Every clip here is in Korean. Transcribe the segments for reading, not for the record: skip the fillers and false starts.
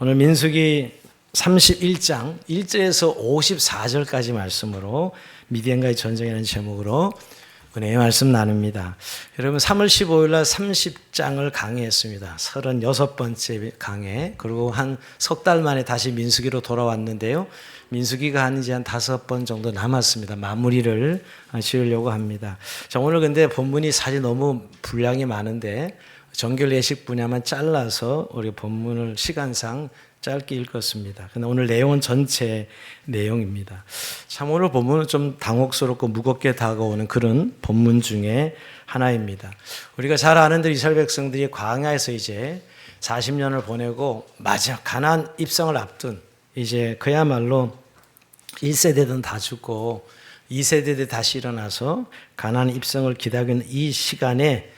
오늘 민수기 31장 1절에서 54절까지 말씀으로 미디안과의 전쟁이라는 제목으로 은혜의 말씀 나눕니다. 여러분 3월 15일 날 30장을 강의했습니다. 36번째 강의. 그리고 한 석 달 만에 다시 민수기로 돌아왔는데요. 민수기가 한 이제 한 5번 정도 남았습니다. 마무리를 지으려고 합니다. 자, 오늘 근데 본문이 사실 너무 분량이 많은데 정결 예식 분야만 잘라서 우리 본문을 시간상 짧게 읽었습니다. 근데 오늘 내용은 전체 내용입니다. 참 오늘 본문은 좀 당혹스럽고 무겁게 다가오는 그런 본문 중에 하나입니다. 우리가 잘 아는 대로 이스라엘 백성들이 광야에서 이제 40년을 보내고 마지막 가나안 입성을 앞둔 이제 그야말로 1세대든 다 죽고 2세대들 다시 일어나서 가나안 입성을 기다리는 이 시간에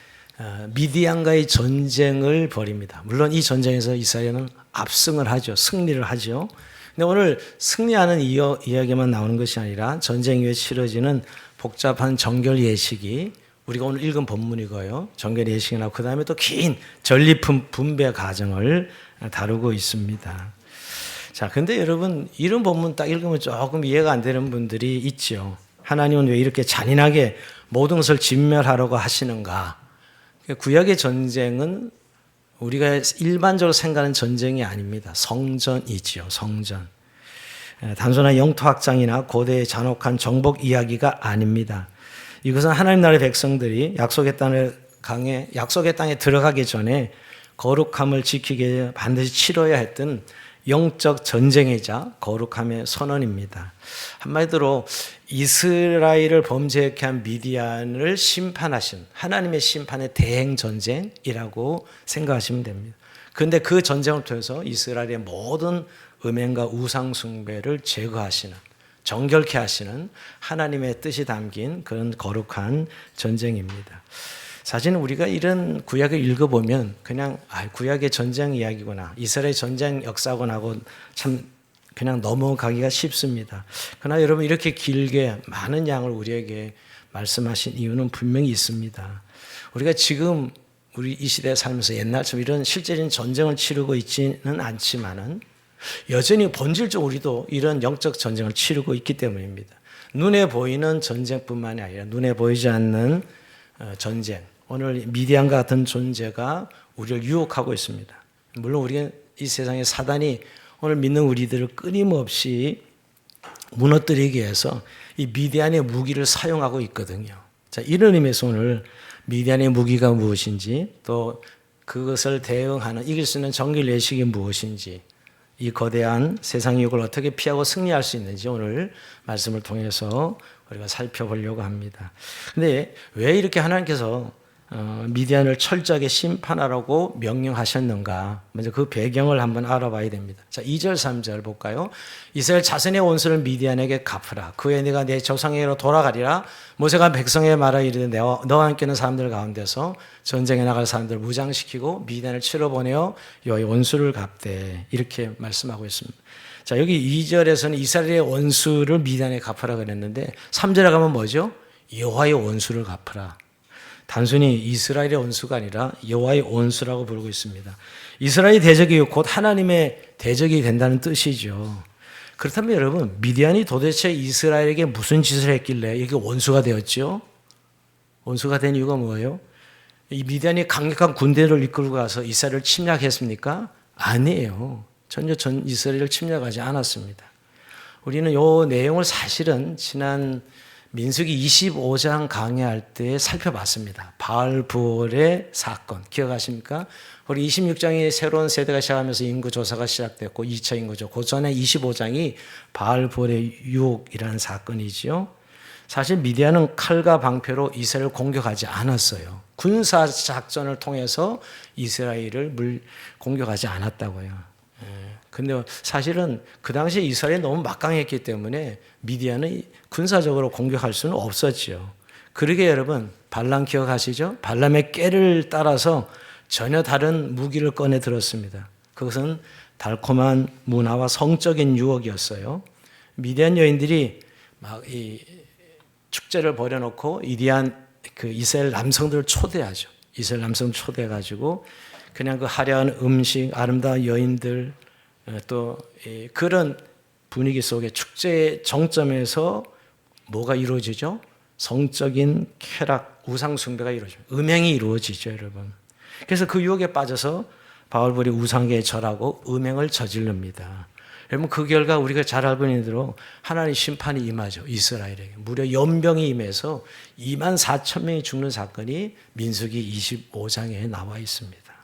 미디안과의 전쟁을 벌입니다. 물론 이 전쟁에서 이스라엘은 압승을 하죠. 승리를 하죠. 근데 오늘 승리하는 이야기만 나오는 것이 아니라 전쟁 이후에 치러지는 복잡한 정결 예식이 우리가 오늘 읽은 본문이고요. 정결 예식이 나오고 그 다음에 또 긴 전리품 분배 과정을 다루고 있습니다. 자, 근데 여러분 이런 본문 딱 읽으면 조금 이해가 안 되는 분들이 있죠. 하나님은 왜 이렇게 잔인하게 모든 것을 진멸하려고 하시는가? 구약의 전쟁은 우리가 일반적으로 생각하는 전쟁이 아닙니다. 성전이지요. 성전. 단순한 영토 확장이나 고대의 잔혹한 정복 이야기가 아닙니다. 이것은 하나님 나라의 백성들이 약속의 땅에 들어가기 전에 거룩함을 지키기 위해 반드시 치러야 했던 영적 전쟁이자 거룩함의 선언입니다. 한마디로 이스라엘을 범죄케 한 미디안을 심판하신 하나님의 심판의 대행 전쟁이라고 생각하시면 됩니다. 그런데 그 전쟁을 통해서 이스라엘의 모든 음행과 우상 숭배를 제거하시는 정결케 하시는 하나님의 뜻이 담긴 그런 거룩한 전쟁입니다. 사실 우리가 이런 구약을 읽어보면 그냥 구약의 전쟁 이야기구나, 이스라엘 전쟁 역사구나 하고 참 그냥 넘어가기가 쉽습니다. 그러나 여러분 이렇게 길게 많은 양을 우리에게 말씀하신 이유는 분명히 있습니다. 우리가 지금 우리 이 시대에 살면서 옛날처럼 이런 실제적인 전쟁을 치르고 있지는 않지만은 여전히 본질적으로 우리도 이런 영적 전쟁을 치르고 있기 때문입니다. 눈에 보이는 전쟁뿐만이 아니라 눈에 보이지 않는 전쟁. 오늘 미디안과 같은 존재가 우리를 유혹하고 있습니다. 물론 우리가 이 세상에 사단이 오늘 믿는 우리들을 끊임없이 무너뜨리기 위해서 이 미디안의 무기를 사용하고 있거든요. 자, 이런 의미에서 오늘 미디안의 무기가 무엇인지 또 그것을 대응하는 이길 수 있는 정결 예식이 무엇인지 이 거대한 세상 유혹을 어떻게 피하고 승리할 수 있는지 오늘 말씀을 통해서 우리가 살펴보려고 합니다. 근데 왜 이렇게 하나님께서 미디안을 철저하게 심판하라고 명령하셨는가? 먼저 그 배경을 한번 알아봐야 됩니다. 자, 2절 3절 볼까요? 이스라엘 자손의 원수를 미디안에게 갚으라. 그에 내가 내 조상에게로 돌아가리라. 모세가 백성에게 말하 이르되 너와 함께는 사람들 가운데서 전쟁에 나갈 사람들을 무장시키고 미디안을 치러 보내어 여호와의 원수를 갚되. 이렇게 말씀하고 있습니다. 자, 여기 2절에서는 이스라엘의 원수를 미디안에 갚으라 그랬는데 3절에 가면 뭐죠? 여호와의 원수를 갚으라. 단순히 이스라엘의 원수가 아니라 여호와의 원수라고 부르고 있습니다. 이스라엘의 대적이 곧 하나님의 대적이 된다는 뜻이죠. 그렇다면 여러분, 미디안이 도대체 이스라엘에게 무슨 짓을 했길래 이게 원수가 되었죠? 원수가 된 이유가 뭐예요? 이 미디안이 강력한 군대를 이끌고 가서 이스라엘을 침략했습니까? 아니에요. 전혀 이스라엘을 침략하지 않았습니다. 우리는 이 내용을 사실은 지난 민수기 25장 강의할 때 살펴봤습니다. 바알부올의 사건 기억하십니까? 우리 26장이 새로운 세대가 시작하면서 인구조사가 시작됐고 2차 인구조, 그 전에 25장이 바알부올의 유혹이라는 사건이죠. 사실 미디안은 칼과 방패로 이스라엘을 공격하지 않았어요. 군사작전을 통해서 이스라엘을 공격하지 않았다고요. 근데 사실은 그 당시에 이스라엘이 너무 막강했기 때문에 미디안은 군사적으로 공격할 수는 없었죠. 그러게 여러분, 발람 기억하시죠? 발람의 깨를 따라서 전혀 다른 무기를 꺼내 들었습니다. 그것은 달콤한 문화와 성적인 유혹이었어요. 미디안 여인들이 막 이 축제를 벌여놓고 이스라엘 남성들을 초대하죠. 이스라엘 남성 초대해가지고 그냥 그 화려한 음식, 아름다운 여인들 또 그런 분위기 속에 축제의 정점에서 뭐가 이루어지죠? 성적인 쾌락, 우상 숭배가 이루어지죠. 음행이 이루어지죠, 여러분. 그래서 그 유혹에 빠져서 바울볼이 우상에 절하고 음행을 저지릅니다. 여러분, 그 결과 우리가 잘 알고 있는 대로 하나님의 심판이 임하죠, 이스라엘에게. 무려 연병이 임해서 2만 4천 명이 죽는 사건이 민수기 25장에 나와 있습니다.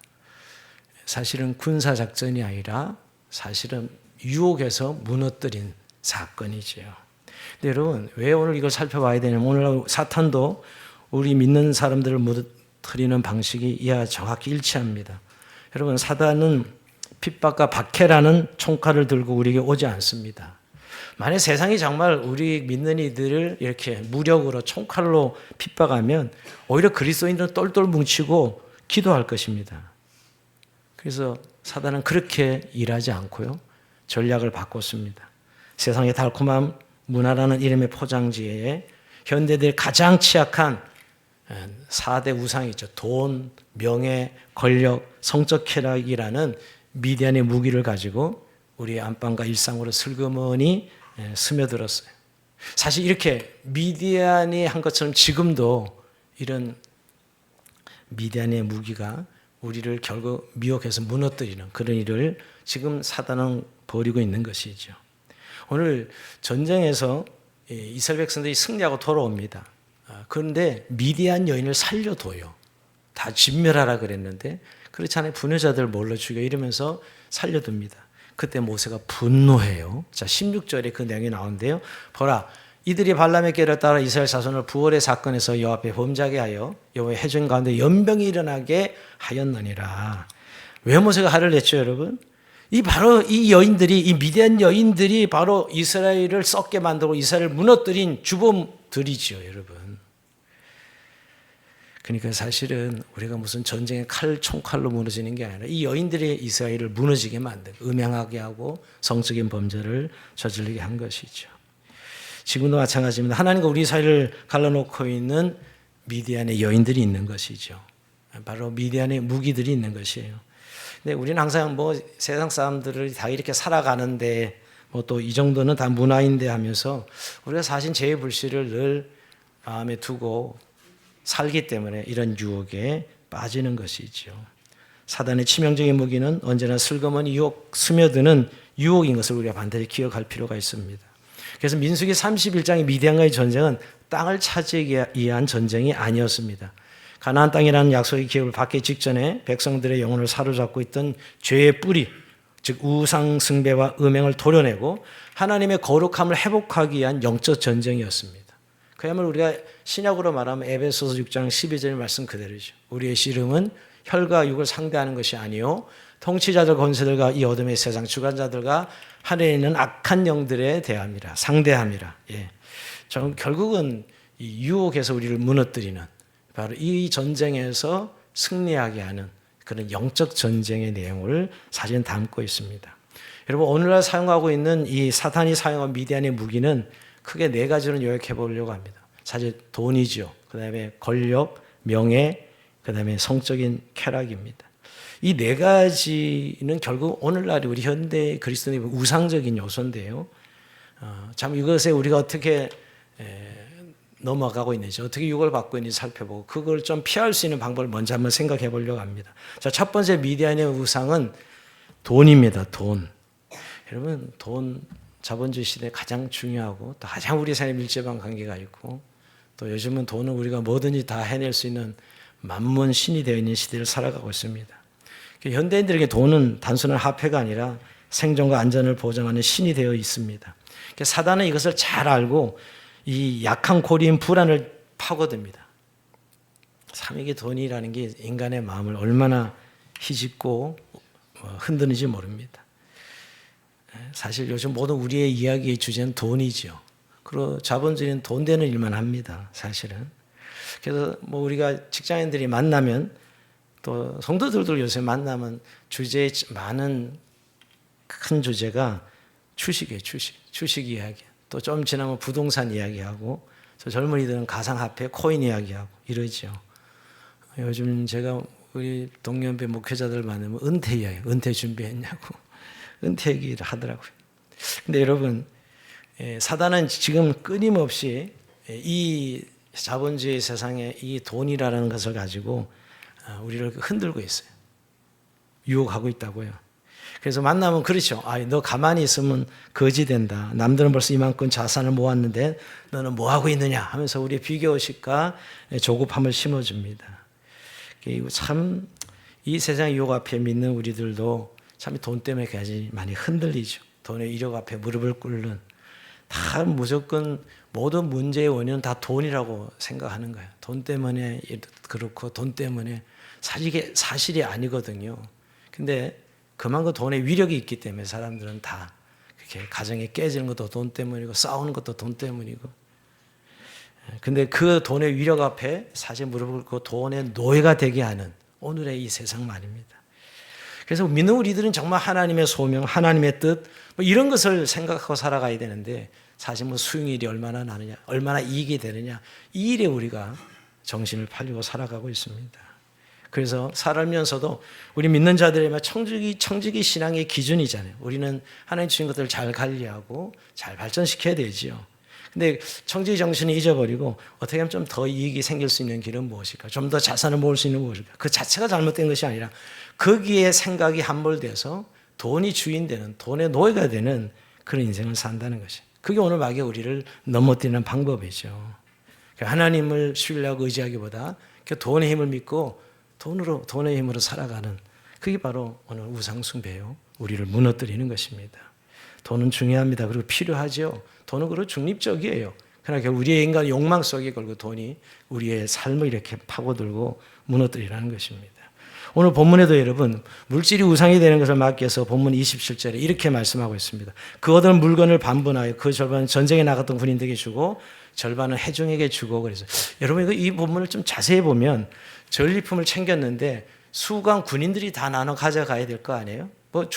사실은 군사작전이 아니라 사실은 유혹에서 무너뜨린 사건이지요. 근데 여러분, 왜 오늘 이걸 살펴봐야 되냐면, 오늘 사탄도 우리 믿는 사람들을 무너뜨리는 방식이 이와 정확히 일치합니다. 여러분, 사단은 핍박과 박해라는 총칼을 들고 우리에게 오지 않습니다. 만약 세상이 정말 우리 믿는 이들을 이렇게 무력으로 총칼로 핍박하면 오히려 그리스도인들은 똘똘 뭉치고 기도할 것입니다. 그래서 사단은 그렇게 일하지 않고요, 전략을 바꿨습니다. 세상의 달콤한 문화라는 이름의 포장지에 현대들이 가장 취약한 4대 우상이죠. 돈, 명예, 권력, 성적 쾌락이라는 미디안의 무기를 가지고 우리의 안방과 일상으로 슬그머니 스며들었어요. 사실 이렇게 미디안이 한 것처럼 지금도 이런 미디안의 무기가 우리를 결국 미혹해서 무너뜨리는 그런 일을 지금 사단은 벌이고 있는 것이죠. 오늘 전쟁에서 이스라엘 백성들이 승리하고 돌아옵니다. 그런데 미디안 여인을 살려둬요. 다 진멸하라 그랬는데 그렇지 않아요. 분여자들 몰라 죽여 이러면서 살려둡니다. 그때 모세가 분노해요. 자, 16절에 그 내용이 나오는데요. 보라, 이들이 발람의 꾀를 따라 이스라엘 자손을 부월의 사건에서 여호와 앞에 범죄하게 하여 여호와의 해전 가운데 연병이 일어나게 하였느니라. 왜 모세가 화를 냈죠, 여러분? 바로 이 여인들이, 이 미디안 여인들이 바로 이스라엘을 썩게 만들고 이스라엘을 무너뜨린 주범들이죠, 여러분. 그러니까 사실은 우리가 무슨 전쟁의 총칼로 무너지는 게 아니라 이 여인들이 이스라엘을 무너지게 만들고 음행하게 하고 성적인 범죄를 저지르게 한 것이죠. 지금도 마찬가지입니다. 하나님과 우리 사이를 갈라놓고 있는 미디안의 여인들이 있는 것이죠. 바로 미디안의 무기들이 있는 것이에요. 근데 우리는 항상 세상 사람들을 다 이렇게 살아가는데 또 이 정도는 다 문화인데 하면서 우리가 사실 죄의 불씨를 늘 마음에 두고 살기 때문에 이런 유혹에 빠지는 것이죠. 사단의 치명적인 무기는 언제나 슬그머니 스며드는 유혹인 것을 우리가 반드시 기억할 필요가 있습니다. 그래서 민수기 31장의 미디안과의 전쟁은 땅을 차지하기 위한 전쟁이 아니었습니다. 가나안 땅이라는 약속의 기업을 받기 직전에 백성들의 영혼을 사로잡고 있던 죄의 뿌리, 즉 우상 숭배와 음행을 도려내고 하나님의 거룩함을 회복하기 위한 영적 전쟁이었습니다. 그야말로 우리가 신약으로 말하면 에베소서 6장 12절 말씀 그대로죠. 우리의 씨름은 혈과 육을 상대하는 것이 아니요 통치자들 권세들과 이 어둠의 세상 주관자들과 하늘에 있는 악한 영들에 대함이라, 상대함이라. 결국은 이 유혹에서 우리를 무너뜨리는 바로 이 전쟁에서 승리하게 하는 그런 영적 전쟁의 내용을 사실 담고 있습니다. 여러분, 오늘날 사용하고 있는 이 사탄이 사용한 미디안의 무기는 크게 4가지로 요약해 보려고 합니다. 사실 돈이죠. 그 다음에 권력, 명예, 그 다음에 성적인 쾌락입니다. 이 4가지는 결국 오늘날 우리 현대 그리스도인의 우상적인 요소인데요. 참 이것에 우리가 어떻게 넘어가고 있는지, 어떻게 유혹을 받고 있는지 살펴보고 그걸 좀 피할 수 있는 방법을 먼저 한번 생각해 보려고 합니다. 자, 첫 번째 미디안의 우상은 돈입니다. 돈. 여러분, 돈 자본주의 시대에 가장 중요하고 또 가장 우리 삶에 밀접한 관계가 있고 또 요즘은 돈은 우리가 뭐든지 다 해낼 수 있는 만문 신이 되어 있는 시대를 살아가고 있습니다. 현대인들에게 돈은 단순한 화폐가 아니라 생존과 안전을 보장하는 신이 되어 있습니다. 사단은 이것을 잘 알고 이 약한 고리인 불안을 파고듭니다. 참 이게 돈이라는 게 인간의 마음을 얼마나 희집고 흔드는지 모릅니다. 사실 요즘 모든 우리의 이야기의 주제는 돈이죠. 그리고 자본주의는 돈 되는 일만 합니다. 사실은. 그래서 우리가 직장인들이 만나면 또 성도들도 요새 만나면 주제의 많은 큰 주제가 주식이에요. 주식 이야기. 또 좀 지나면 부동산 이야기하고 저 젊은이들은 가상화폐, 코인 이야기하고 이러죠. 요즘 제가 우리 동년배 목회자들 만나면 은퇴 이야기, 은퇴 준비했냐고. 은퇴기를 하더라고요. 근데 여러분, 사단은 지금 끊임없이 이 자본주의 세상에 이 돈이라는 것을 가지고 우리를 흔들고 있어요. 유혹하고 있다고요. 그래서 만나면 그렇죠. 너 가만히 있으면 거지 된다. 남들은 벌써 이만큼 자산을 모았는데 너는 뭐 하고 있느냐 하면서 우리의 비교의식과 조급함을 심어줍니다. 참 이 세상 유혹 앞에 믿는 우리들도 참 돈 때문에 굉장히 많이 흔들리죠. 돈의 이력 앞에 무릎을 꿇는, 다 무조건 모든 문제의 원인은 다 돈이라고 생각하는 거예요. 돈 때문에 그렇고 돈 때문에 사실 사실이 아니거든요. 근데 그만큼 돈의 위력이 있기 때문에 사람들은 다 그렇게 가정이 깨지는 것도 돈 때문이고 싸우는 것도 돈 때문이고. 근데 그 돈의 위력 앞에 사실 무릎을 꿇고 돈의 노예가 되게 하는 오늘의 이 세상 말입니다. 그래서 믿는 우리들은 정말 하나님의 소명, 하나님의 뜻 이런 것을 생각하고 살아가야 되는데 사실 수익률이 얼마나 나느냐, 얼마나 이익이 되느냐 이 일에 우리가 정신을 팔리고 살아가고 있습니다. 그래서 살면서도 우리 믿는 자들의 청지기 신앙의 기준이잖아요. 우리는 하나님 주신 것들을 잘 관리하고 잘 발전시켜야 되지요. 근데 청지기 정신을 잊어버리고 어떻게 하면 좀 더 이익이 생길 수 있는 길은 무엇일까? 좀 더 자산을 모을 수 있는 무엇일까? 그 자체가 잘못된 것이 아니라 거기에 생각이 함몰돼서 돈이 주인 되는, 돈의 노예가 되는 그런 인생을 산다는 것이. 그게 오늘 마귀가 우리를 넘어뜨리는 방법이죠. 하나님을 신뢰하고 의지하기보다 돈의 힘을 믿고 돈의 힘으로 살아가는, 그게 바로 오늘 우상숭배요. 우리를 무너뜨리는 것입니다. 돈은 중요합니다. 그리고 필요하죠. 돈은 그리고 중립적이에요. 그러나 결국 우리의 인간 욕망 속에 걸고 돈이 우리의 삶을 이렇게 파고들고 무너뜨리라는 것입니다. 오늘 본문에도 여러분 물질이 우상이 되는 것을 막기 위해서 본문 27절에 이렇게 말씀하고 있습니다. 그 얻은 물건을 반분하여 그 절반은 전쟁에 나갔던 군인들에게 주고 절반은 해중에게 주고. 그래서 여러분 이 본문을 좀 자세히 보면 전리품을 챙겼는데 수강 군인들이 다 나눠 가져가야 될 거 아니에요?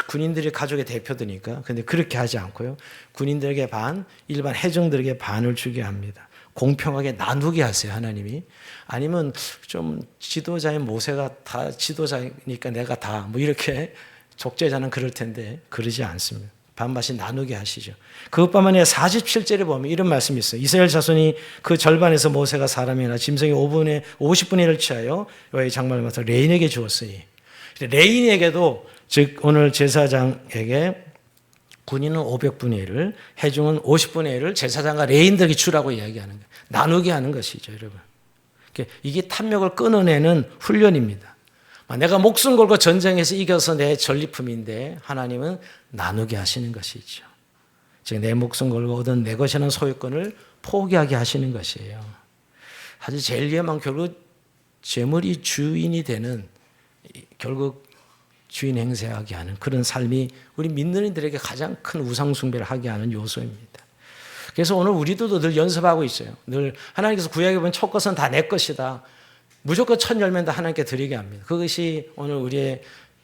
군인들이 가족의 대표들이니까. 근데 그렇게 하지 않고요. 군인들에게 반, 일반 해중들에게 반을 주게 합니다. 공평하게 나누게 하세요, 하나님이. 아니면 좀 지도자인 모세가 다 지도자니까 내가 다 이렇게 족제자는 그럴 텐데 그러지 않습니다. 반반씩 나누게 하시죠. 그것뿐만 아니라 47절에 보면 이런 말씀이 있어요. 이스라엘 자손이 그 절반에서 모세가 사람이나 짐승의 50분의 1을 취하여 여호와의 장막을 맡아 레인에게 주었으니, 레인에게도 즉 오늘 제사장에게 군인은 500분의 1을, 해중은 50분의 1을 제사장과 레인들에게 주라고 이야기하는 거예요. 나누게 하는 것이죠, 여러분. 이게 탐욕을 끊어내는 훈련입니다. 내가 목숨 걸고 전쟁에서 이겨서 내 전리품인데 하나님은 나누게 하시는 것이죠. 즉 내 목숨 걸고 얻은 내 것이라는 소유권을 포기하게 하시는 것이에요. 사실 제일 위험한 결국 재물이 주인이 되는, 결국 주인 행세하게 하는 그런 삶이 우리 믿는 이들에게 가장 큰 우상숭배를 하게 하는 요소입니다. 그래서 오늘 우리도 늘 연습하고 있어요. 늘 하나님께서 구약에 보면 첫 것은 다 내 것이다. 무조건 첫 열매는 다 하나님께 드리게 합니다. 그것이 오늘 우리의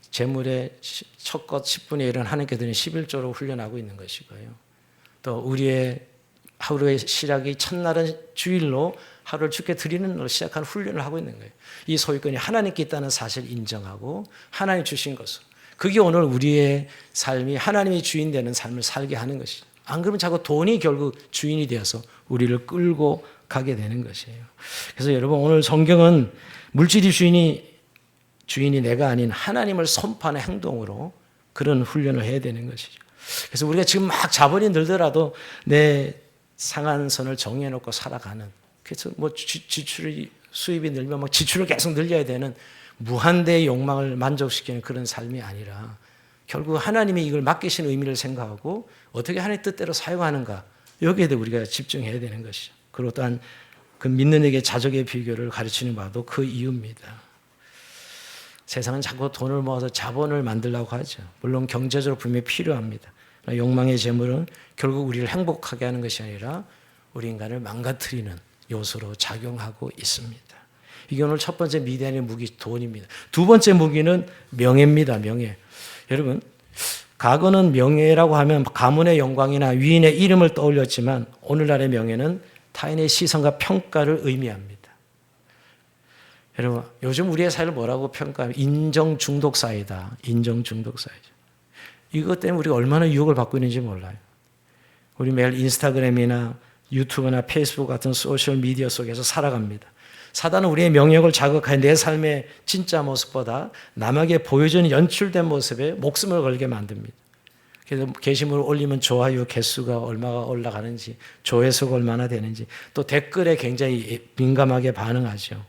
재물의 첫 것 10분의 1은 하나님께 드리는 11조로 훈련하고 있는 것이고요. 또 우리의 하루의 시작이 첫날은 주일로 하루를 주께 드리는 걸 시작하는 훈련을 하고 있는 거예요. 이 소유권이 하나님께 있다는 사실을 인정하고 하나님 주신 것으로. 그게 오늘 우리의 삶이 하나님이 주인 되는 삶을 살게 하는 것이죠. 안 그러면 자꾸 돈이 결국 주인이 되어서 우리를 끌고 가게 되는 것이에요. 그래서 여러분 오늘 성경은 물질이 주인이 내가 아닌 하나님을 선포하는 행동으로 그런 훈련을 해야 되는 것이죠. 그래서 우리가 지금 막 자본이 늘더라도 내 상한선을 정해놓고 살아가는, 그래서 지출이 수입이 늘면 지출을 계속 늘려야 되는 무한대의 욕망을 만족시키는 그런 삶이 아니라 결국 하나님이 이걸 맡기신 의미를 생각하고 어떻게 하나님의 뜻대로 사용하는가, 여기에 대해 우리가 집중해야 되는 것이죠. 그리고 또한 그 믿는 에게 자족의 비결을 가르치는 바도 그 이유입니다. 세상은 자꾸 돈을 모아서 자본을 만들려고 하죠. 물론 경제적으로 분명히 필요합니다. 욕망의 재물은 결국 우리를 행복하게 하는 것이 아니라 우리 인간을 망가뜨리는 요소로 작용하고 있습니다. 이게 오늘 첫 번째 미디안의 무기, 돈입니다. 두 번째 무기는 명예입니다. 명예. 여러분, 과거는 명예라고 하면 가문의 영광이나 위인의 이름을 떠올렸지만 오늘날의 명예는 타인의 시선과 평가를 의미합니다. 여러분, 요즘 우리의 사회를 뭐라고 평가하면 인정 중독 사회다. 인정 중독 사회죠. 이것 때문에 우리가 얼마나 유혹을 받고 있는지 몰라요. 우리 매일 인스타그램이나 유튜브나 페이스북 같은 소셜미디어 속에서 살아갑니다. 사단은 우리의 명예욕을 자극하여 내 삶의 진짜 모습보다 남에게 보여주는 연출된 모습에 목숨을 걸게 만듭니다. 그래서 게시물을 올리면 좋아요 개수가 얼마가 올라가는지, 조회수가 얼마나 되는지, 또 댓글에 굉장히 민감하게 반응하죠.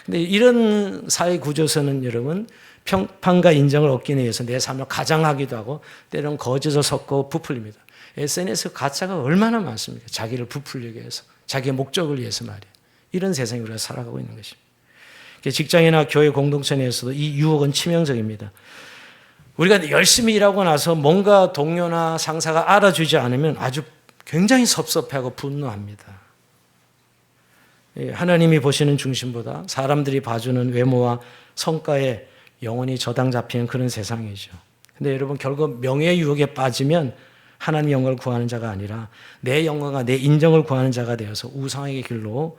근데 이런 사회 구조에서는 여러분 평판과 인정을 얻기 위해서 내 삶을 가장하기도 하고 때로는 거짓을 섞고 부풀립니다. SNS 가짜가 얼마나 많습니까? 자기를 부풀리기 위해서, 자기의 목적을 위해서 말이에요. 이런 세상에 우리가 살아가고 있는 것입니다. 직장이나 교회 공동체 내에서도 이 유혹은 치명적입니다. 우리가 열심히 일하고 나서 뭔가 동료나 상사가 알아주지 않으면 아주 굉장히 섭섭하고 분노합니다. 하나님이 보시는 중심보다 사람들이 봐주는 외모와 성과에 영혼이 저당 잡히는 그런 세상이죠. 근데 여러분 결국 명예의 유혹에 빠지면 하나님의 영광을 구하는 자가 아니라 내 영광과 내 인정을 구하는 자가 되어서 우상의 길로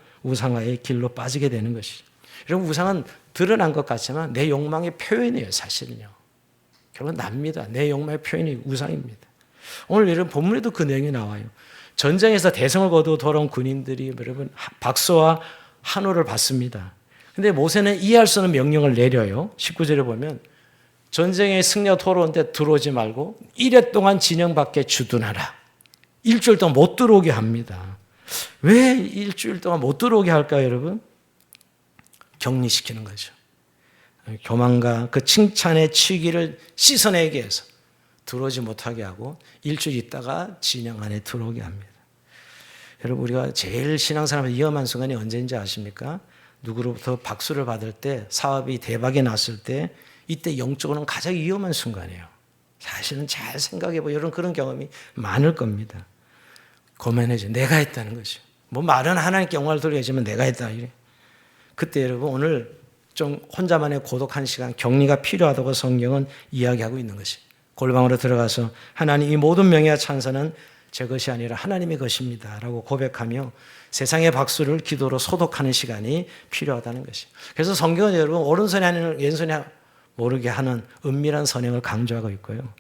빠지게 되는 것이죠. 여러분 우상은 드러난 것 같지만 내 욕망의 표현이에요. 사실은요. 결국 납니다. 내 욕망의 표현이 우상입니다. 오늘 여러분 본문에도 그 내용이 나와요. 전쟁에서 대성을 거두어 돌아온 군인들이 여러분 박수와 환호를 받습니다. 근데 모세는 이해할 수 없는 명령을 내려요. 19절에 보면 전쟁에 승리하고 돌아오는데 들어오지 말고 1회 동안 진영 밖에 주둔하라. 일주일 동안 못 들어오게 합니다. 왜 일주일 동안 못 들어오게 할까요, 여러분? 격리시키는 거죠. 교만과 그 칭찬의 치기를 씻어내게 해서 들어오지 못하게 하고 일주일 있다가 진영 안에 들어오게 합니다. 여러분 우리가 제일 신앙생활에 위험한 순간이 언제인지 아십니까? 누구로부터 박수를 받을 때, 사업이 대박이 났을 때, 이때 영적으로는 가장 위험한 순간이에요. 사실은 잘 생각해보면 이런 그런 경험이 많을 겁니다. 고만해져. 내가 했다는 거죠. 뭐 말은 하나님께 영광을 돌리지만 내가 했다. 이래. 그때 여러분 오늘 좀 혼자만의 고독한 시간, 격리가 필요하다고 성경은 이야기하고 있는 것이. 골방으로 들어가서 하나님 이 모든 명예와 찬사는 제 것이 아니라 하나님의 것입니다. 라고 고백하며 세상의 박수를 기도로 소독하는 시간이 필요하다는 것이. 그래서 성경은 여러분 오른손이 아니라 왼손이 모르게 하는 은밀한 선행을 강조하고 있고요.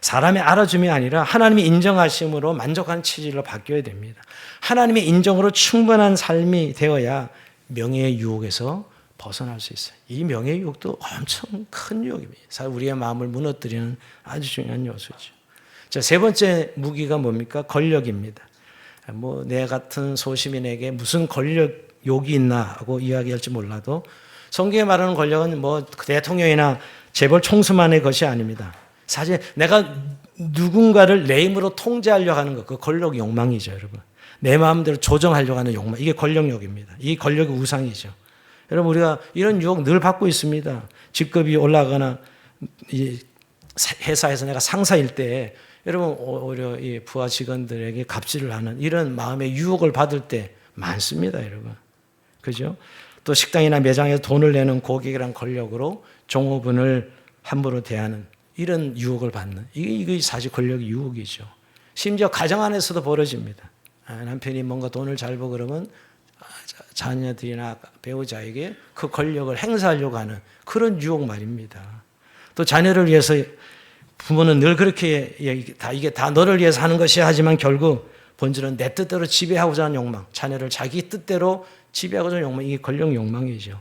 사람의 알아줌이 아니라 하나님이 인정하심으로 만족하는 체질로 바뀌어야 됩니다. 하나님의 인정으로 충분한 삶이 되어야 명예의 유혹에서 벗어날 수 있어요. 이 명예의 유혹도 엄청 큰 유혹입니다. 사실 우리의 마음을 무너뜨리는 아주 중요한 요소죠. 자, 세 번째 무기가 뭡니까? 권력입니다. 뭐 내 같은 소시민에게 무슨 권력욕이 있나 하고 이야기할지 몰라도 성경에 말하는 권력은 뭐 대통령이나 재벌 총수만의 것이 아닙니다. 사실 내가 누군가를 내 힘으로 통제하려고 하는 것, 그 권력 욕망이죠, 여러분. 내 마음대로 조정하려고 하는 욕망, 이게 권력욕입니다. 이 권력의 우상이죠. 여러분 우리가 이런 유혹 늘 받고 있습니다. 직급이 올라가거나 회사에서 내가 상사일 때 여러분 오히려 이 부하 직원들에게 갑질을 하는 이런 마음의 유혹을 받을 때 많습니다, 여러분. 그죠? 또 식당이나 매장에서 돈을 내는 고객이란 권력으로 종업원을 함부로 대하는 이런 유혹을 받는 이게 사실 권력의 유혹이죠. 심지어 가정 안에서도 벌어집니다. 남편이 뭔가 돈을 잘 벌고 그러면 자녀들이나 배우자에게 그 권력을 행사하려고 하는 그런 유혹 말입니다. 또 자녀를 위해서 부모는 늘 그렇게 이게 다 너를 위해서 하는 것이야 하지만 결국 본질은 내 뜻대로 지배하고자 하는 욕망, 자녀를 자기 뜻대로 지배하고자 하는 욕망, 이게 권력 욕망이죠.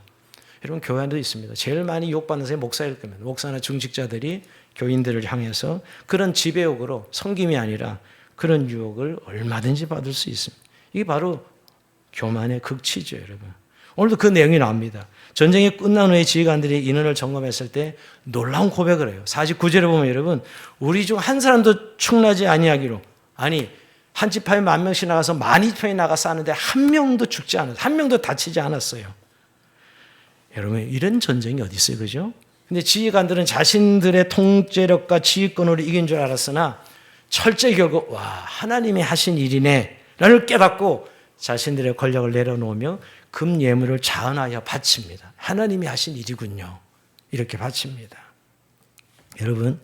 여러분 교회 안에도 있습니다. 제일 많이 유혹받는 사람이 목사일 겁니다. 목사나 중직자들이 교인들을 향해서 그런 지배욕으로 섬김이 아니라 그런 유혹을 얼마든지 받을 수 있습니다. 이게 바로 교만의 극치죠, 여러분. 오늘도 그 내용이 나옵니다. 전쟁이 끝난 후에 지휘관들이 인원을 점검했을 때 놀라운 고백을 해요. 49절에 보면 여러분, 우리 중 한 사람도 충나지 아니하기로, 아니 한 지파에 10,000명씩 나가서 12,000명이 나가 싸는데 한 명도 죽지 않았어요. 한 명도 다치지 않았어요. 여러분 이런 전쟁이 어디 있어요, 그죠? 근데 지휘관들은 자신들의 통제력과 지휘권으로 이긴 줄 알았으나 철저히 결국 와 하나님이 하신 일이네 라를 깨닫고 자신들의 권력을 내려놓으며 금 예물을 자은하여 바칩니다. 하나님이 하신 일이군요. 이렇게 바칩니다. 여러분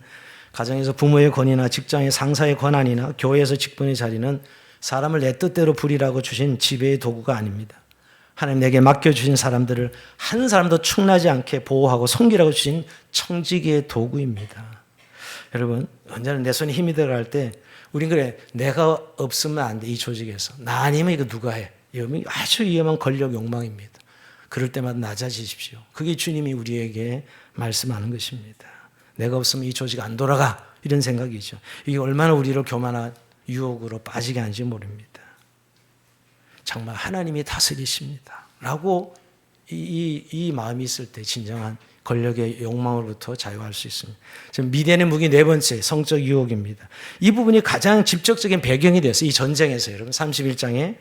가정에서 부모의 권위나 직장의 상사의 권한이나 교회에서 직분의 자리는 사람을 내 뜻대로 부리라고 주신 지배의 도구가 아닙니다. 하나님 내게 맡겨주신 사람들을 한 사람도 충나지 않게 보호하고 섬기라고 주신 청지기의 도구입니다. 여러분, 언제나 내 손에 힘이 들어갈 때 우린 그래, 내가 없으면 안 돼, 이 조직에서. 나 아니면 이거 누가 해? 이건 아주 위험한 권력 욕망입니다. 그럴 때마다 낮아지십시오. 그게 주님이 우리에게 말씀하는 것입니다. 내가 없으면 이 조직 안 돌아가, 이런 생각이죠. 이게 얼마나 우리를 교만한 유혹으로 빠지게 하는지 모릅니다. 정말 하나님이 다스리십니다 라고 이 마음이 있을 때 진정한 권력의 욕망으로부터 자유할 수 있습니다. 지금 미디안의 무기 네 번째, 성적 유혹입니다. 이 부분이 가장 직접적인 배경이 됐어요. 이 전쟁에서 여러분 31장에.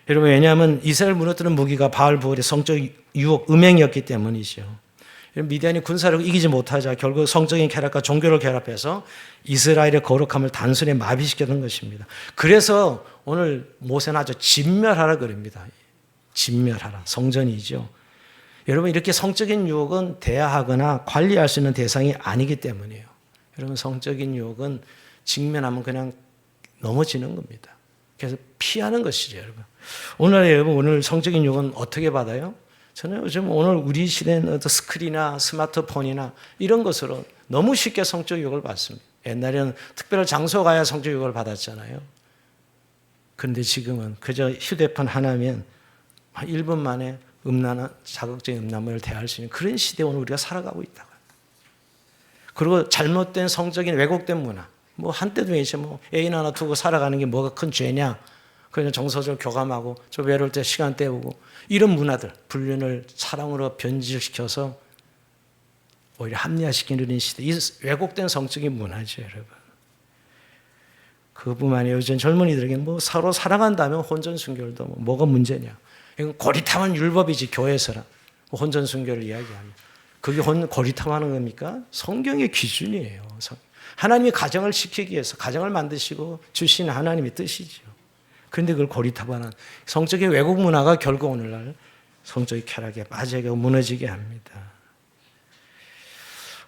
여러분, 왜냐하면 이스라엘 무너뜨리는 무기가 바알부올의 성적 유혹, 음행이었기 때문이죠. 미디안이 군사력을 이기지 못하자 결국 성적인 쾌락과 종교를 결합해서 이스라엘의 거룩함을 단순히 마비시켰던 것입니다. 그래서 오늘 모세는 아주 진멸하라 그럽니다. 진멸하라. 성전이죠. 여러분, 이렇게 성적인 유혹은 대하하거나 관리할 수 있는 대상이 아니기 때문이에요. 여러분, 성적인 유혹은 직면하면 그냥 넘어지는 겁니다. 그래서 피하는 것이죠, 여러분. 오늘 여러분, 오늘 성적인 유혹은 어떻게 받아요? 저는 요즘 오늘 우리 시대는 스크린이나 스마트폰이나 이런 것으로 너무 쉽게 성적 유혹을 받습니다. 옛날에는 특별한 장소 가야 성적 유혹을 받았잖아요. 그런데 지금은 그저 휴대폰 하나면 1분 만에 자극적인 음란물을 대할 수 있는 그런 시대에 오늘 우리가 살아가고 있다고. 그리고 잘못된 성적인 왜곡된 문화. 뭐 한때도 이제 뭐 애인 하나 두고 살아가는 게 뭐가 큰 죄냐. 그냥 정서적으로 교감하고 좀 외로울 때 시간 때우고 이런 문화들, 불륜을 사랑으로 변질시켜서 오히려 합리화시키는 시대. 이 왜곡된 성적인 문화죠, 여러분. 그뿐만 아니라 요즘 젊은이들에게 뭐 서로 사랑한다면 혼전순결도 뭐가 문제냐. 이건 고리탐한 율법이지, 교회에서는. 혼전순결을 이야기하면. 그게 고리탐하는 겁니까? 성경의 기준이에요. 하나님이 가정을 지키기 위해서 가정을 만드시고 주신 하나님의 뜻이죠. 그런데 그걸 고리타반한 성적인 왜곡 문화가 결국 오늘날 성적인 쾌락에 빠지게 무너지게 합니다.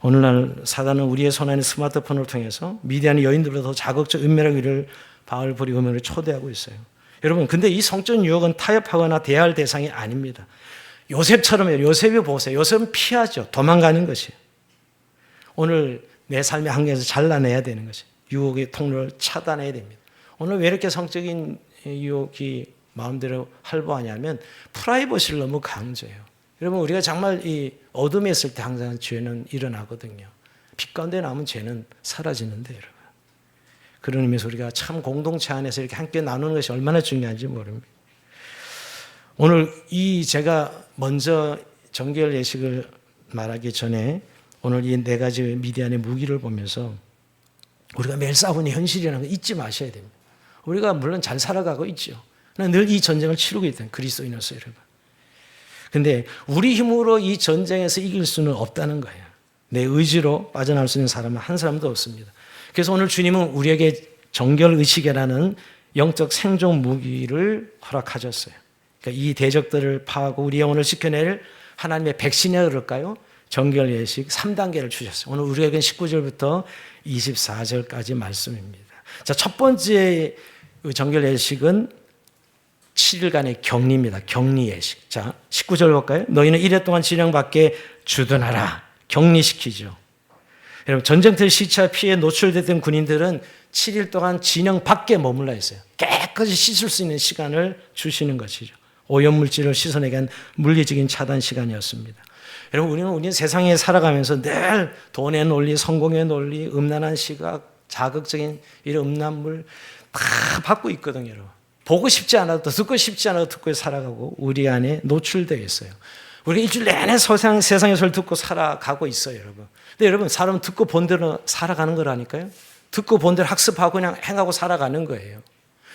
오늘날 사단은 우리의 손 안에 스마트폰을 통해서 미디안의 여인들보다 더 자극적 은밀한 위를 바알부리 음행을 초대하고 있어요. 여러분, 근데 이 성적 유혹은 타협하거나 대할 대상이 아닙니다. 요셉처럼 요셉이 보세요. 요셉은 피하죠. 도망가는 것이에요. 오늘 내 삶의 한계에서 잘라내야 되는 것이에요. 유혹의 통로를 차단해야 됩니다. 오늘 왜 이렇게 성적인 유혹이 마음대로 활보하냐면 프라이버시를 너무 강조해요. 여러분, 우리가 정말 이 어둠에 있을 때 항상 죄는 일어나거든요. 빛 가운데 남은 죄는 사라지는데, 여러분. 그런 의미에서 우리가 참 공동체 안에서 이렇게 함께 나누는 것이 얼마나 중요한지 모릅니다. 오늘 제가 먼저 정결 예식을 말하기 전에 오늘 이 네 가지 미디안의 무기를 보면서 우리가 매일 싸우는 현실이라는 거 잊지 마셔야 됩니다. 우리가 물론 잘 살아가고 있죠. 늘 이 전쟁을 치르고 있다는 그리스도인으로서 여러분. 근데 우리 힘으로 이 전쟁에서 이길 수는 없다는 거예요. 내 의지로 빠져나올 수 있는 사람은 한 사람도 없습니다. 그래서 오늘 주님은 우리에게 정결의식이라는 영적 생존 무기를 허락하셨어요. 그러니까 이 대적들을 파하고 우리 영혼을 지켜낼 하나님의 백신이라 그럴까요? 정결예식 3단계를 주셨어요. 오늘 우리에게는 19절부터 24절까지 말씀입니다. 자, 첫 번째 정결예식은 7일간의 격리입니다. 격리예식. 자, 19절 볼까요? 너희는 1회 동안 진영 밖에 주둔하라. 격리시키죠. 여러분, 전쟁터 시차 피해에 노출됐던 군인들은 7일 동안 진영 밖에 머물러 있어요. 깨끗이 씻을 수 있는 시간을 주시는 것이죠. 오염물질을 씻어내기 위한 물리적인 차단 시간이었습니다. 여러분, 우리는 세상에 살아가면서 늘 돈의 논리, 성공의 논리, 음란한 시각, 자극적인 이런 음란물 다 받고 있거든요. 여러분. 보고 싶지 않아도 듣고 싶지 않아도 듣고 살아가고 우리 안에 노출되어 있어요. 우리가 일주일 내내 세상의 소리를 듣고 살아가고 있어요, 여러분. 근데 여러분, 사람은 듣고 본 대로 살아가는 거라니까요. 듣고 본 대로 학습하고 그냥 행하고 살아가는 거예요.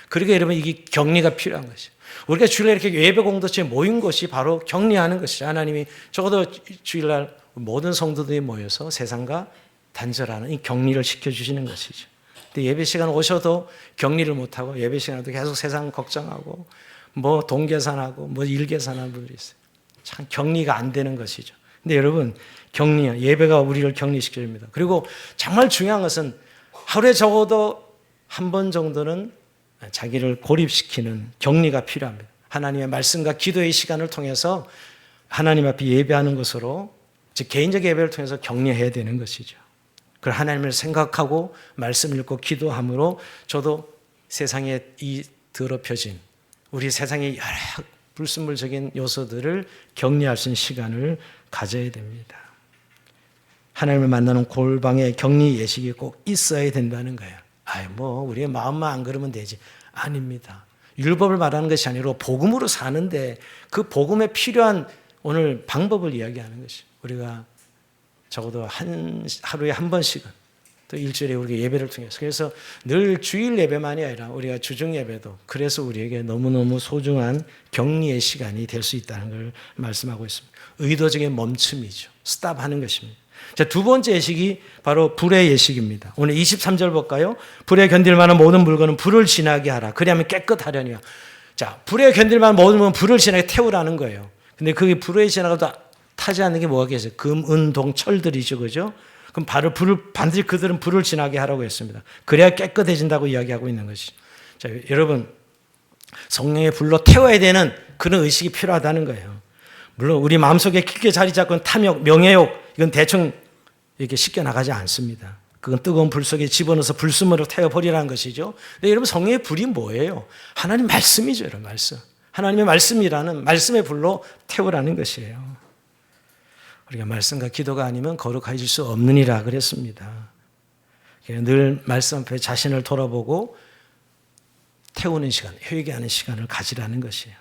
그러니까 여러분, 이게 격리가 필요한 것이죠. 우리가 주일날 이렇게 예배 공동체에 모인 것이 바로 격리하는 것이죠. 하나님이 적어도 주일날 모든 성도들이 모여서 세상과 단절하는 이 격리를 시켜주시는 것이죠. 근데 예배 시간 오셔도 격리를 못하고 예배 시간에도 계속 세상 걱정하고 뭐 돈 계산하고 뭐 일 계산하는 분들이 있어요. 참 격리가 안 되는 것이죠. 근데 여러분, 예배가 우리를 격리시켜줍니다. 그리고 정말 중요한 것은 하루에 적어도 한 번 정도는 자기를 고립시키는 격리가 필요합니다. 하나님의 말씀과 기도의 시간을 통해서 하나님 앞에 예배하는 것으로, 즉 개인적 예배를 통해서 격리해야 되는 것이죠. 그 하나님을 생각하고 말씀 읽고 기도함으로 저도 세상에 이 더럽혀진 우리 세상의 여러 불순물적인 요소들을 격리할 수 있는 시간을 가져야 됩니다. 하나님을 만나는 골방에 격리 예식이 꼭 있어야 된다는 거예요. 우리의 마음만 안 그러면 되지. 아닙니다. 율법을 말하는 것이 아니라 복음으로 사는데 그 복음에 필요한 오늘 방법을 이야기하는 것이 우리가 적어도 하루에 한 번씩은 또 일주일에 우리가 예배를 통해서 그래서 늘 주일 예배만이 아니라 우리가 주중 예배도 그래서 우리에게 너무너무 소중한 격리의 시간이 될 수 있다는 걸 말씀하고 있습니다. 의도적인 멈춤이죠. 스탑하는 것입니다. 자, 두 번째 예식이 바로 불의 예식입니다. 오늘 23절 볼까요? 불에 견딜 만한 모든 물건은 불을 지나게 하라. 그리하면 깨끗하려니와. 자, 불에 견딜 만한 모든 물건은 불을 지나게 태우라는 거예요. 근데 그게 불에 지나가도 타지 않는 게 뭐가 계세요? 금, 은, 동, 철들이죠. 그죠? 그럼 불을, 반드시 그들은 불을 지나게 하라고 했습니다. 그래야 깨끗해진다고 이야기하고 있는 것이죠. 자, 여러분, 성령의 불로 태워야 되는 그런 의식이 필요하다는 거예요. 물론 우리 마음속에 깊게 자리 잡고 있는 탐욕, 명예욕, 이건 대충 이렇게 쉽게 나가지 않습니다. 그건 뜨거운 불 속에 집어넣어서 불순물로 태워버리라는 것이죠. 근데 여러분, 성령의 불이 뭐예요? 하나님 말씀이죠, 여러분, 말씀. 하나님의 말씀이라는 말씀의 불로 태우라는 것이에요. 우리가 말씀과 기도가 아니면 거룩해질 수 없느니라 그랬습니다. 늘 말씀 앞에 자신을 돌아보고 태우는 시간, 회개하는 시간을 가지라는 것이에요.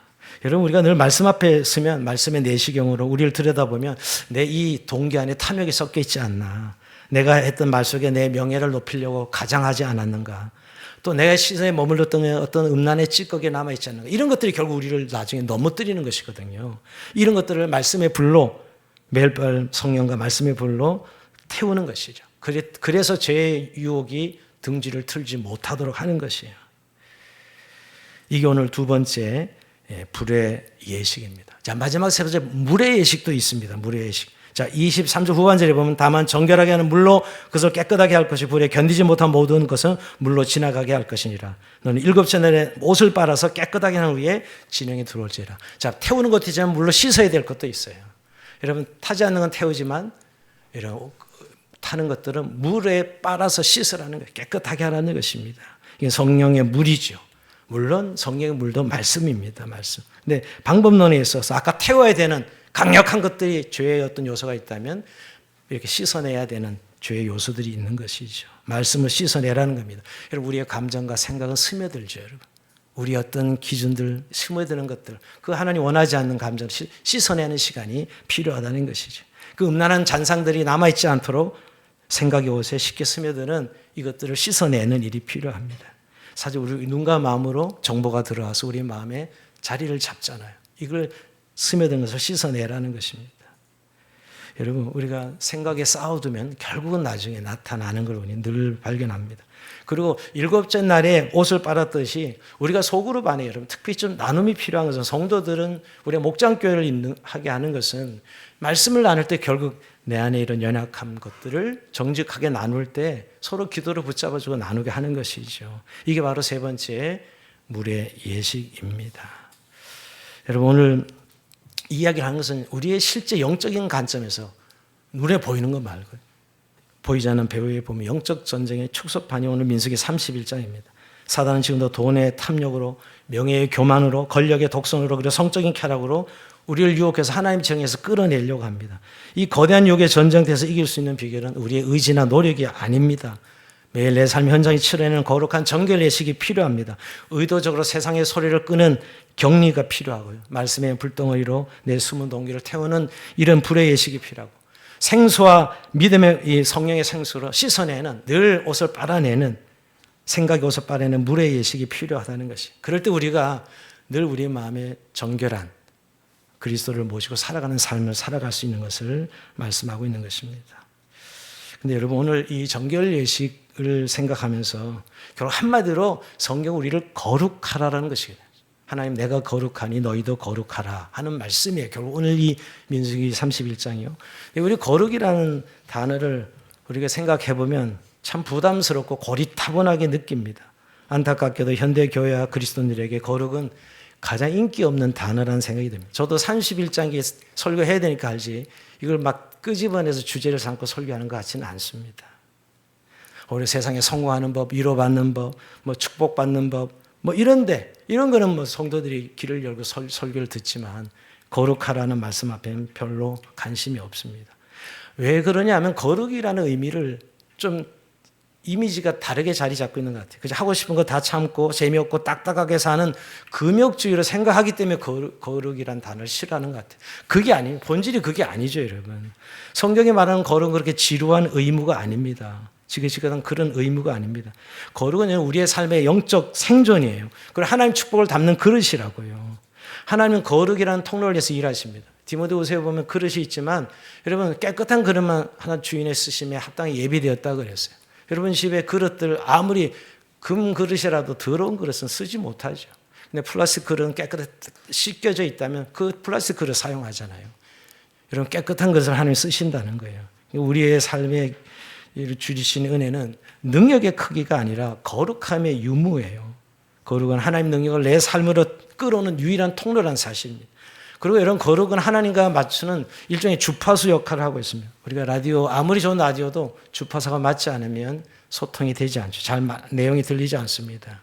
여러분, 우리가 늘 말씀 앞에 서면 말씀의 내시경으로 우리를 들여다보면 내 이 동기 안에 탐욕이 섞여 있지 않나, 내가 했던 말 속에 내 명예를 높이려고 가장하지 않았는가, 또 내가 시선에 머물렀던 어떤 음란의 찌꺼기에 남아있지 않는가, 이런 것들이 결국 우리를 나중에 넘어뜨리는 것이거든요. 이런 것들을 말씀의 불로 매일 밤 성령과 말씀의 불로 태우는 것이죠. 그래서 죄의 유혹이 등지를 틀지 못하도록 하는 것이에요. 이게 오늘 두 번째 불의 예식입니다. 자, 마지막 세 번째 물의 예식도 있습니다. 물의 예식. 자, 23절 후반절에 보면 다만 정결하게 하는 물로 그것을 깨끗하게 할 것이 불에 견디지 못한 모든 것은 물로 지나가게 할 것이니라. 너는 일곱째 날에 옷을 빨아서 깨끗하게 한 후에 진영에 들어올지라. 자, 태우는 것도 있지만 물로 씻어야 될 것도 있어요. 여러분, 타지 않는 건 태우지만 이런 타는 것들은 물에 빨아서 씻으라는 거예요. 깨끗하게 하라는 것입니다. 이게 성령의 물이죠. 물론 성령의 물도 말씀입니다. 말씀. 근데 방법론에 있어서 아까 태워야 되는 강력한 것들이 죄의 어떤 요소가 있다면 이렇게 씻어내야 되는 죄의 요소들이 있는 것이죠. 말씀을 씻어내라는 겁니다. 여러분, 우리의 감정과 생각은 스며들죠. 여러분, 우리 어떤 기준들, 스며드는 것들, 그 하나님 원하지 않는 감정을 씻어내는 시간이 필요하다는 것이죠. 그 음란한 잔상들이 남아있지 않도록 생각의 옷에 쉽게 스며드는 이것들을 씻어내는 일이 필요합니다. 사실 우리 눈과 마음으로 정보가 들어와서 우리 마음에 자리를 잡잖아요. 이걸 스며든 것을 씻어내라는 것입니다. 여러분, 우리가 생각에 쌓아두면 결국은 나중에 나타나는 걸 우리 늘 발견합니다. 그리고 일곱째 날에 옷을 빨았듯이 우리가 소그룹 안에 여러분 특히 좀 나눔이 필요한 것은 성도들은 우리가 목장교회를 하게 하는 것은 말씀을 나눌 때 결국 내 안에 이런 연약한 것들을 정직하게 나눌 때 서로 기도를 붙잡아주고 나누게 하는 것이죠. 이게 바로 세 번째 물의 예식입니다. 여러분, 오늘 이야기를 하는 것은 우리의 실제 영적인 관점에서 눈에 보이는 것 말고 보이지 않는 배후에 보면 영적 전쟁의 축소판이 오늘 민수기 31장입니다. 사단은 지금도 돈의 탐욕으로, 명예의 교만으로, 권력의 독선으로, 그리고 성적인 쾌락으로 우리를 유혹해서 하나님 정에서 끌어내려고 합니다. 이 거대한 유혹의 전쟁에서 이길 수 있는 비결은 우리의 의지나 노력이 아닙니다. 매일 내 삶 현장에 치러내는 거룩한 정결 예식이 필요합니다. 의도적으로 세상의 소리를 끄는 격리가 필요하고요. 말씀의 불덩어리로 내 숨은 동기를 태우는 이런 불의 예식이 필요하고, 생수와 믿음의 이 성령의 생수로 씻어내는, 늘 옷을 빨아내는, 생각의 옷을 빨아내는 물의 예식이 필요하다는 것이. 그럴 때 우리가 늘 우리 마음에 정결한 그리스도를 모시고 살아가는 삶을 살아갈 수 있는 것을 말씀하고 있는 것입니다. 근데 여러분, 오늘 이 정결 예식을 생각하면서 결국 한마디로 성경 우리를 거룩하라라는 것이에요. 하나님, 내가 거룩하니 너희도 거룩하라 하는 말씀이에요. 결국 오늘 이 민수기 31장이요. 우리 거룩이라는 단어를 우리가 생각해 보면 참 부담스럽고 고리타분하게 느낍니다. 안타깝게도 현대 교회와 그리스도인들에게 거룩은 가장 인기 없는 단어라는 생각이 듭니다. 저도 31장에 설교해야 되니까 알지 이걸 막 끄집어내서 주제를 삼고 설교하는 것 같지는 않습니다. 우리 세상에 성공하는 법, 위로받는 법, 뭐 축복받는 법, 뭐 이런 거는 뭐 성도들이 귀를 열고 설교를 듣지만 거룩하라는 말씀 앞에는 별로 관심이 없습니다. 왜 그러냐 하면 거룩이라는 의미를 좀 이미지가 다르게 자리 잡고 있는 것 같아요. 그저 하고 싶은 거 다 참고 재미없고 딱딱하게 사는 금욕주의로 생각하기 때문에 거룩이란 단어를 싫어하는 것 같아요. 그게 아니에요. 본질이 그게 아니죠, 여러분. 성경이 말하는 거룩은 그렇게 지루한 의무가 아닙니다. 지긋지긋한 그런 의무가 아닙니다. 거룩은 우리의 삶의 영적 생존이에요. 그리고 하나님 축복을 담는 그릇이라고요. 하나님은 거룩이라는 통로를 위해서 일하십니다. 디모데후서에 보면 그릇이 있지만 여러분 깨끗한 그릇만 하나 주인의 쓰심에 합당히 예비되었다 그랬어요. 여러분 집에 그릇들 아무리 금 그릇이라도 더러운 그릇은 쓰지 못하죠. 근데 플라스틱 그릇은 깨끗하게 씻겨져 있다면 그 플라스틱 그릇 사용하잖아요. 여러분 깨끗한 것을 하나님 쓰신다는 거예요. 우리의 삶에 주시는 은혜는 능력의 크기가 아니라 거룩함의 유무예요. 거룩은 하나님 능력을 내 삶으로 끌어오는 유일한 통로라는 사실입니다. 그리고 이런 거룩은 하나님과 맞추는 일종의 주파수 역할을 하고 있습니다. 우리가 라디오, 아무리 좋은 라디오도 주파수가 맞지 않으면 소통이 되지 않죠. 내용이 들리지 않습니다.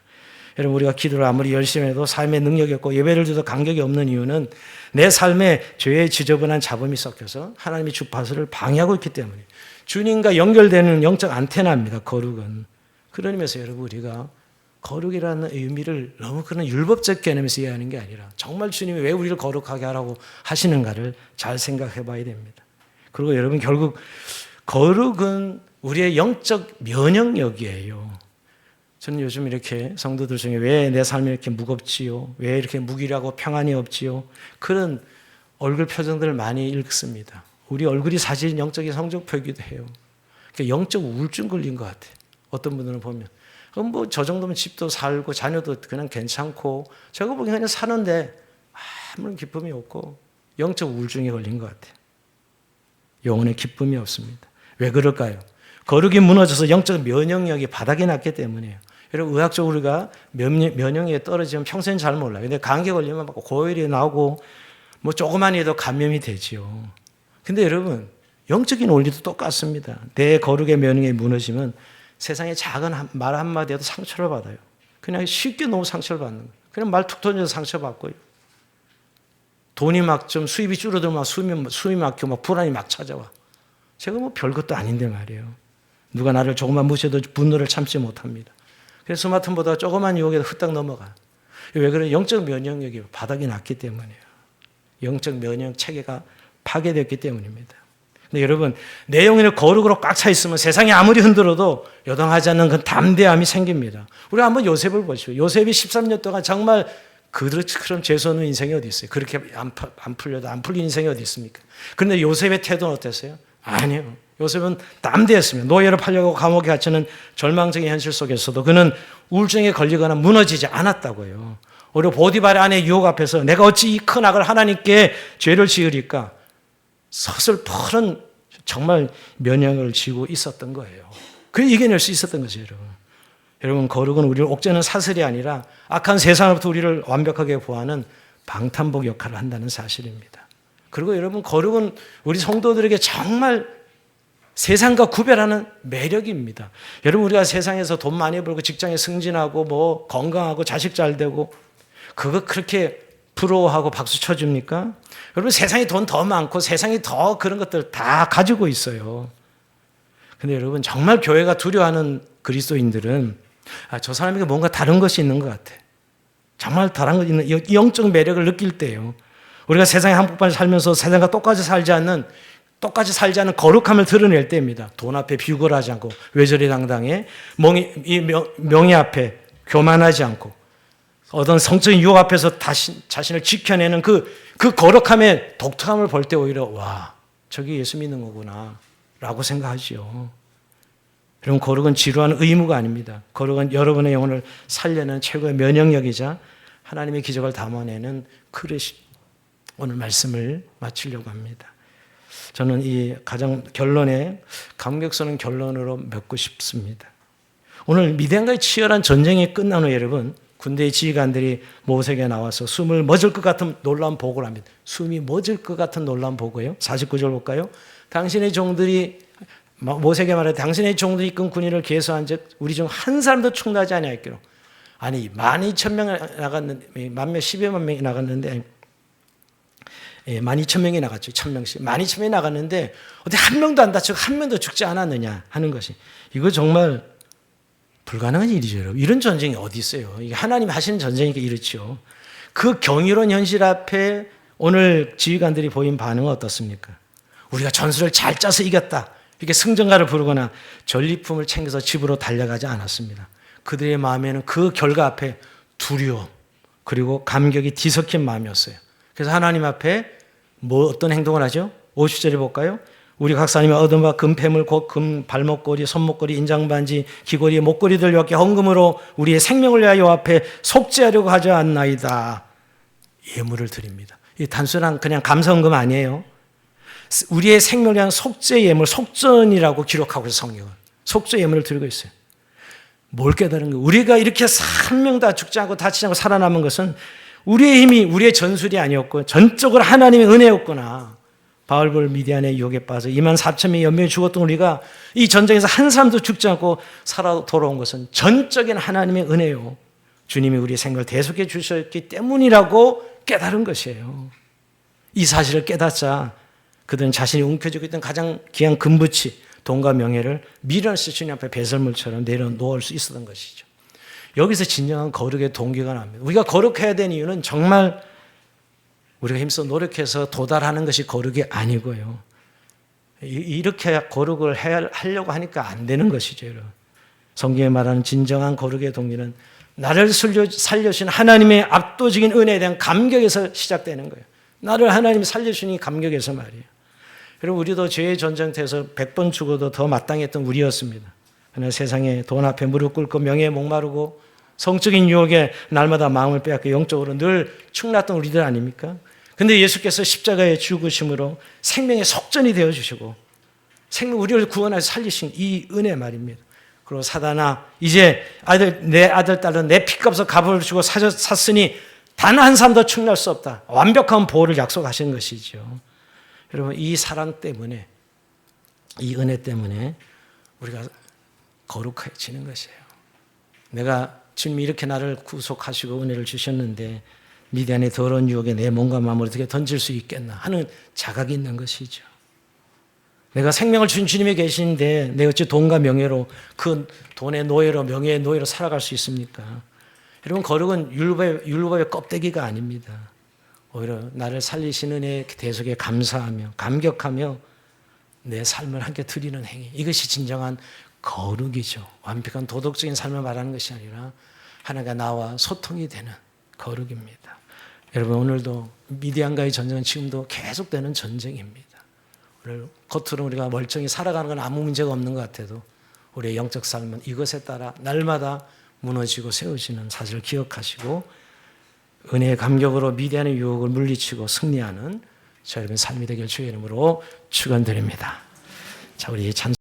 여러분, 우리가 기도를 아무리 열심히 해도 삶에 능력이 없고 예배를 드려도 간격이 없는 이유는 내 삶에 죄의 지저분한 잡음이 섞여서 하나님의 주파수를 방해하고 있기 때문에 주님과 연결되는 영적 안테나입니다. 거룩은. 그런 의미에서 여러분 우리가 거룩이라는 의미를 너무 그런 율법적 개념에서 이해하는 게 아니라 정말 주님이 왜 우리를 거룩하게 하라고 하시는가를 잘 생각해 봐야 됩니다. 그리고 여러분 결국 거룩은 우리의 영적 면역력이에요. 저는 요즘 이렇게 성도들 중에 왜 내 삶이 이렇게 무겁지요? 왜 이렇게 무기력하고 평안이 없지요? 그런 얼굴 표정들을 많이 읽습니다. 우리 얼굴이 사실 영적인 성적표이기도 해요. 그러니까 영적 우울증 걸린 것 같아요. 어떤 분들은 보면 그럼 뭐 저 정도면 집도 살고 자녀도 그냥 괜찮고 저거 보기 그냥 사는데 아무런 기쁨이 없고 영적 우울증에 걸린 것 같아요. 영혼의 기쁨이 없습니다. 왜 그럴까요? 거룩이 무너져서 영적 면역력이 바닥이 났기 때문이에요. 여러분 의학적으로 우리가 면역력이 떨어지면 평소엔 잘 몰라요. 근데 감기 걸리면 막 고열이 나오고 뭐 조그만 일도 감염이 되지요. 근데 여러분 영적인 원리도 똑같습니다. 내 거룩의 면역력이 무너지면 세상에 작은 말 한마디에도 상처를 받아요. 그냥 쉽게 너무 상처를 받는 거예요. 그냥 말 툭 던져서 상처받고요. 돈이 막 좀 수입이 줄어들면 막 숨이 막혀 막 불안이 막 찾아와. 제가 뭐 별것도 아닌데 말이에요. 누가 나를 조금만 무시해도 분노를 참지 못합니다. 그래서 스마트폰보다 조그만 유혹에도 후딱 넘어가. 왜 그래? 영적 면역력이 바닥이 났기 때문이에요. 영적 면역 체계가 파괴됐기 때문입니다. 근데 여러분, 내 영혼이 거룩으로 꽉 차 있으면 세상이 아무리 흔들어도 여동하지 않는 그 담대함이 생깁니다. 우리 한번 요셉을 보시오. 요셉이 13년 동안 정말 그처럼 재수없는 인생이 어디 있어요? 그렇게 안 풀려도 안 풀린 인생이 어디 있습니까? 그런데 요셉의 태도는 어땠어요? 아니요. 요셉은 담대했습니다. 노예로 팔려고 감옥에 갇히는 절망적인 현실 속에서도 그는 우울증에 걸리거나 무너지지 않았다고요. 오히려 보디발의 아내의 유혹 앞에서 내가 어찌 이 큰 악을 하나님께 죄를 지으리까? 서슬퍼런 정말 면역을 쥐고 있었던 거예요. 그 이겨낼 수 있었던 거죠, 여러분. 여러분, 거룩은 우리를 옥죄는 사슬이 아니라 악한 세상으로부터 우리를 완벽하게 보호하는 방탄복 역할을 한다는 사실입니다. 그리고 여러분, 거룩은 우리 성도들에게 정말 세상과 구별하는 매력입니다. 여러분, 우리가 세상에서 돈 많이 벌고 직장에 승진하고 뭐 건강하고 자식 잘 되고 그거 그렇게 부러워하고 박수 쳐줍니까? 여러분 세상에 돈 더 많고 세상이 더 그런 것들 다 가지고 있어요. 근데 여러분 정말 교회가 두려워하는 그리스도인들은 저 사람에게 뭔가 다른 것이 있는 것 같아. 정말 다른 것 있는 영적 매력을 느낄 때요. 우리가 세상에 한복판 살면서 세상과 똑같이 살지 않는 거룩함을 드러낼 때입니다. 돈 앞에 비굴하지 않고 외절이 당당해 명예 앞에 교만하지 않고 어떤 성적인 유혹 앞에서 자신을 지켜내는 그 거룩함의 독특함을 볼 때 오히려 와 저게 예수 믿는 거구나 라고 생각하지요. 여러분 거룩은 지루한 의무가 아닙니다. 거룩은 여러분의 영혼을 살려내는 최고의 면역력이자 하나님의 기적을 담아내는 그릇이 오늘 말씀을 마치려고 합니다. 저는 이 가장 결론에 감격스러운 결론으로 맺고 싶습니다. 오늘 미디안과의 치열한 전쟁이 끝난 후 여러분 군대의 지휘관들이 모세에게 나와서 숨을 멎을 것 같은 놀라운 보고를 합니다. 숨이 멎을 것 같은 놀라운 보고예요. 49절 볼까요? 당신의 종들이 모세에게 말해 당신의 종들이 이끈 군인을 계수한즉 우리 중 한 사람도 충나지 아니하였기로. 아니 12,000명 나갔는데 10여만 명이 나갔는데 12,000명이 나갔죠. 1,000명씩 12,000명이 나갔는데 어떻게 한 명도 안 다치고 한 명도 죽지 않았느냐 하는 것이 이거 정말 불가능한 일이죠, 여러분. 이런 전쟁이 어디 있어요? 이게 하나님 하시는 전쟁이니까 이렇죠. 그 경이로운 현실 앞에 오늘 지휘관들이 보인 반응은 어떻습니까? 우리가 전술을 잘 짜서 이겼다. 이렇게 승전가를 부르거나 전리품을 챙겨서 집으로 달려가지 않았습니다. 그들의 마음에는 그 결과 앞에 두려움 그리고 감격이 뒤섞인 마음이었어요. 그래서 하나님 앞에 어떤 행동을 하죠? 50절에 볼까요? 우리 각사님이 얻은 바 금패물 곧 금 발목걸이, 손목걸이, 인장반지, 귀걸이, 목걸이들 여기 헌금으로 우리의 생명을 위하여 앞에 속죄하려고 하지 않나이다. 예물을 드립니다. 이 단순한 그냥 감사헌금 아니에요. 우리의 생명을 위한 속죄 예물, 속전이라고 기록하고 있어요. 성경은. 속죄 예물을 드리고 있어요. 뭘 깨달은 거예요? 우리가 이렇게 한 명 다 죽지 않고 다치지 않고 살아남은 것은 우리의 힘이 우리의 전술이 아니었고 전적으로 하나님의 은혜였구나. 바울볼 미디안의 유혹에 빠져 24,000명이 연명히 죽었던 우리가 이 전쟁에서 한 사람도 죽지 않고 살아 돌아온 것은 전적인 하나님의 은혜요. 주님이 우리의 생명을 대속해 주셨기 때문이라고 깨달은 것이에요. 이 사실을 깨닫자 그들은 자신이 움켜쥐고 있던 가장 귀한 금붙이 돈과 명예를 미련없이 주님 앞에 배설물처럼 내려놓을 수 있었던 것이죠. 여기서 진정한 거룩의 동기가 납니다. 우리가 거룩해야 되는 이유는 정말 우리가 힘써 노력해서 도달하는 것이 거룩이 아니고요. 이렇게 거룩을 하려고 하니까 안 되는 것이죠. 여러분. 성경에 말하는 진정한 거룩의 동기는 나를 살려주신 하나님의 압도적인 은혜에 대한 감격에서 시작되는 거예요. 나를 하나님이 살려주시니 감격에서 말이에요. 여러분 우리도 죄의 전쟁터에서 100번 죽어도 더 마땅했던 우리였습니다. 그러나 세상에 돈 앞에 무릎 꿇고 명예에 목마르고 성적인 유혹에 날마다 마음을 빼앗고 영적으로 늘 축났던 우리들 아닙니까? 근데 예수께서 십자가의 죽으심으로 생명의 속전이 되어주시고 우리를 구원해서 살리신 이 은혜 말입니다. 그리고 사단아 이제 내 아들 딸은 내 피값으로 값을 주고 샀으니 단 한 사람도 축날 수 없다. 완벽한 보호를 약속하신 것이죠. 여러분 이 사랑 때문에 이 은혜 때문에 우리가 거룩해지는 것이에요. 내가 주님이 이렇게 나를 구속하시고 은혜를 주셨는데 미디안의 더러운 유혹에 내 몸과 마음을 어떻게 던질 수 있겠나 하는 자각이 있는 것이죠. 내가 생명을 주신 주님이 계신데 내가 어찌 돈과 명예로 그 돈의 노예로 명예의 노예로 살아갈 수 있습니까? 여러분 거룩은 율법의 껍데기가 아닙니다. 오히려 나를 살리시는 은혜의 대속에 감사하며 감격하며 내 삶을 함께 드리는 행위. 이것이 진정한 거룩이죠. 완벽한 도덕적인 삶을 말하는 것이 아니라 하나님과 나와 소통이 되는 거룩입니다. 여러분 오늘도 미디안과의 전쟁은 지금도 계속되는 전쟁입니다. 오늘 겉으로 우리가 멀쩡히 살아가는 건 아무 문제가 없는 것 같아도 우리의 영적 삶은 이것에 따라 날마다 무너지고 세워지는 사실을 기억하시고 은혜의 감격으로 미디안의 유혹을 물리치고 승리하는 저 여러분의 삶이 되길 주의 이름으로 축원드립니다. 자, 우리 찬송